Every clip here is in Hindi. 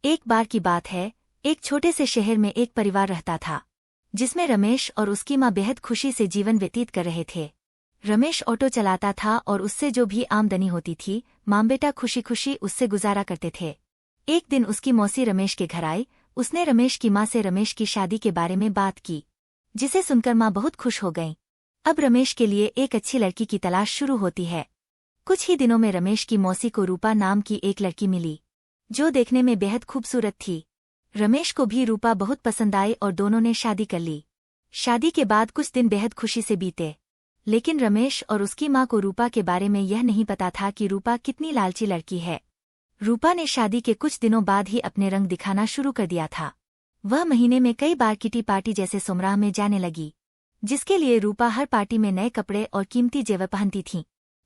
एक बार की बात है, एक छोटे से शहर में एक परिवार रहता था, जिसमें रमेश और उसकी माँ बेहद खुशी से जीवन व्यतीत कर रहे थे। रमेश ऑटो चलाता था और उससे जो भी आमदनी होती थी, माँ बेटा खुशी खुशी उससे गुजारा करते थे। एक दिन उसकी मौसी रमेश के घर आई। उसने रमेश की माँ से रमेश की शादी के बारे में बात की, जिसे सुनकर माँ बहुत खुश हो गईं। अब रमेश के लिए एक अच्छी लड़की की तलाश शुरू होती है। कुछ ही दिनों में रमेश की मौसी को रूपा नाम की एक लड़की मिली, जो देखने में बेहद खूबसूरत थी। रमेश को भी रूपा बहुत पसंद आई और दोनों ने शादी कर ली। शादी के बाद कुछ दिन बेहद खुशी से बीते, लेकिन रमेश और उसकी माँ को रूपा के बारे में यह नहीं पता था कि रूपा कितनी लालची लड़की है। रूपा ने शादी के कुछ दिनों बाद ही अपने रंग दिखाना शुरू कर दिया था। वह महीने में कई बार किटी पार्टी जैसे सोमराह में जाने लगी, जिसके लिए रूपा हर पार्टी में नए कपड़े और कीमती जेवर पहनती थी।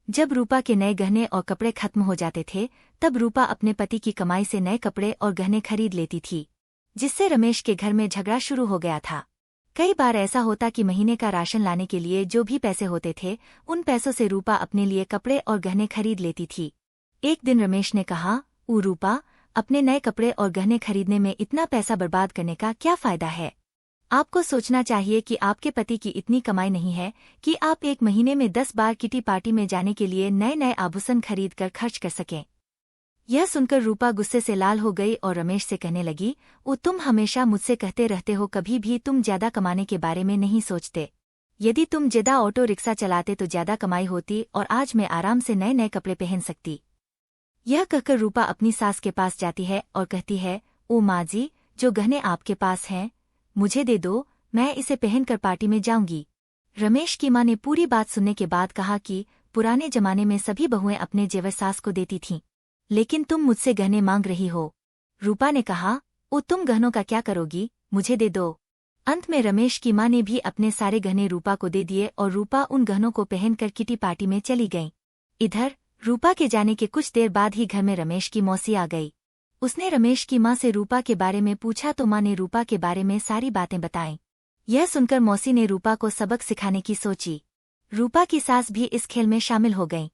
जब रूपा के नए गहने और कपड़े खत्म हो जाते थे, तब रूपा अपने पति की कमाई से नए कपड़े और गहने खरीद लेती थी, जिससे रमेश के घर में झगड़ा शुरू हो गया था। कई बार ऐसा होता कि महीने का राशन लाने के लिए जो भी पैसे होते थे, उन पैसों से रूपा अपने लिए कपड़े और गहने खरीद लेती थी। एक दिन रमेश ने कहा, रूपा, अपने नए कपड़े और गहने खरीदने में इतना पैसा बर्बाद करने का क्या फायदा है? आपको सोचना चाहिए कि आपके पति की इतनी कमाई नहीं है कि आप एक महीने में 10 बार किटी पार्टी में जाने के लिए नए नए आभूषण खरीद कर खर्च कर सकें। यह सुनकर रूपा गुस्से से लाल हो गई और रमेश से कहने लगी, तुम हमेशा मुझसे कहते रहते हो, कभी भी तुम ज्यादा कमाने के बारे में नहीं सोचते। यदि तुम ज्यादा ऑटो रिक्शा चलाते तो ज्यादा कमाई होती और आज मैं आराम से नए नए कपड़े पहन सकती। यह कहकर रूपा अपनी सास के पास जाती है और कहती है, ओ माँ जी, जो गहने आपके पास हैं, मुझे दे दो, मैं इसे पहनकर पार्टी में जाऊंगी। रमेश की माँ ने पूरी बात सुनने के बाद कहा कि पुराने जमाने में सभी बहुएं अपने जेवर सास को देती थीं, लेकिन तुम मुझसे गहने मांग रही हो। रूपा ने कहा, तुम गहनों का क्या करोगी, मुझे दे दो। अंत में रमेश की माँ ने भी अपने सारे गहने रूपा को दे दिए और रूपा उन गहनों को पहनकर किटी पार्टी में चली गई। इधर रूपा के जाने के कुछ देर बाद ही घर में रमेश की मौसी आ गई। उसने रमेश की माँ से रूपा के बारे में पूछा तो माँ ने रूपा के बारे में सारी बातें बताईं। यह सुनकर मौसी ने रूपा को सबक सिखाने की सोची। रूपा की सास भी इस खेल में शामिल हो गईं।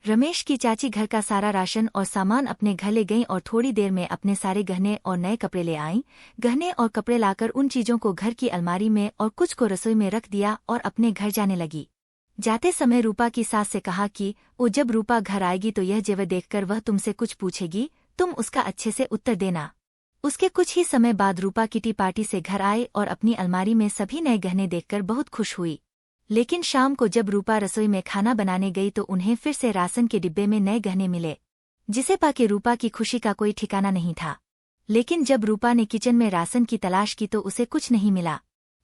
रमेश की चाची घर का सारा राशन और सामान अपने घर ले गईं और थोड़ी देर में अपने सारे गहने और नए कपड़े ले आईं। गहने और कपड़े लाकर उन चीजों को घर की अलमारी में और कुछ को रसोई में रख दिया और अपने घर जाने लगी। जाते समय रूपा की सास से कहा कि जब रूपा घर आएगी तो यह जेवर देखकर वह तुमसे कुछ पूछेगी, तुम उसका अच्छे से उत्तर देना। उसके कुछ ही समय बाद रूपा किटी पार्टी से घर आए और अपनी अलमारी में सभी नए गहने देखकर बहुत खुश हुई। लेकिन शाम को जब रूपा रसोई में खाना बनाने गई तो उन्हें फिर से राशन के डिब्बे में नए गहने मिले, जिसे पाके रूपा की खुशी का कोई ठिकाना नहीं था। लेकिन जब रूपा ने किचन में राशन की तलाश की तो उसे कुछ नहीं मिला,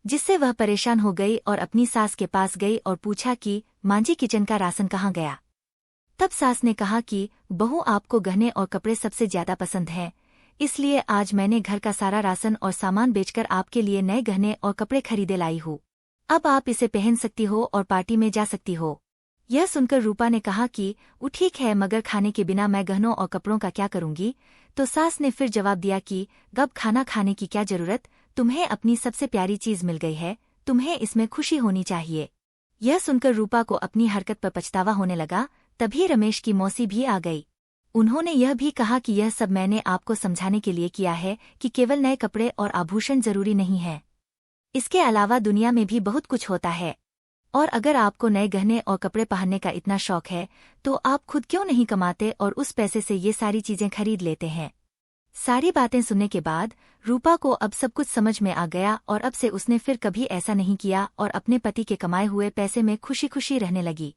जिससे वह परेशान हो गई और अपनी सास के पास गई और पूछा कि माँ जी, किचन का राशन कहाँ गया? तब सास ने कहा कि बहू, आपको गहने और कपड़े सबसे ज्यादा पसंद हैं, इसलिए आज मैंने घर का सारा राशन और सामान बेचकर आपके लिए नए गहने और कपड़े खरीदे लाई हूँ। अब आप इसे पहन सकती हो और पार्टी में जा सकती हो। यह सुनकर रूपा ने कहा कि ठीक है, मगर खाने के बिना मैं गहनों और कपड़ों का क्या करूंगी? तो सास ने फिर जवाब दिया कि गब खाना खाने की क्या जरूरत, तुम्हें अपनी सबसे प्यारी चीज मिल गई है, तुम्हें इसमें खुशी होनी चाहिए। यह सुनकर रूपा को अपनी हरकत पर पछतावा होने लगा। तभी रमेश की मौसी भी आ गई। उन्होंने यह भी कहा कि यह सब मैंने आपको समझाने के लिए किया है कि केवल नए कपड़े और आभूषण जरूरी नहीं है, इसके अलावा दुनिया में भी बहुत कुछ होता है। और अगर आपको नए गहने और कपड़े पहनने का इतना शौक है तो आप खुद क्यों नहीं कमाते और उस पैसे से ये सारी चीजें खरीद लेते हैं। सारी बातें सुनने के बाद रूपा को अब सब कुछ समझ में आ गया और अब से उसने फिर कभी ऐसा नहीं किया और अपने पति के कमाए हुए पैसे में खुशी खुशी रहने लगी।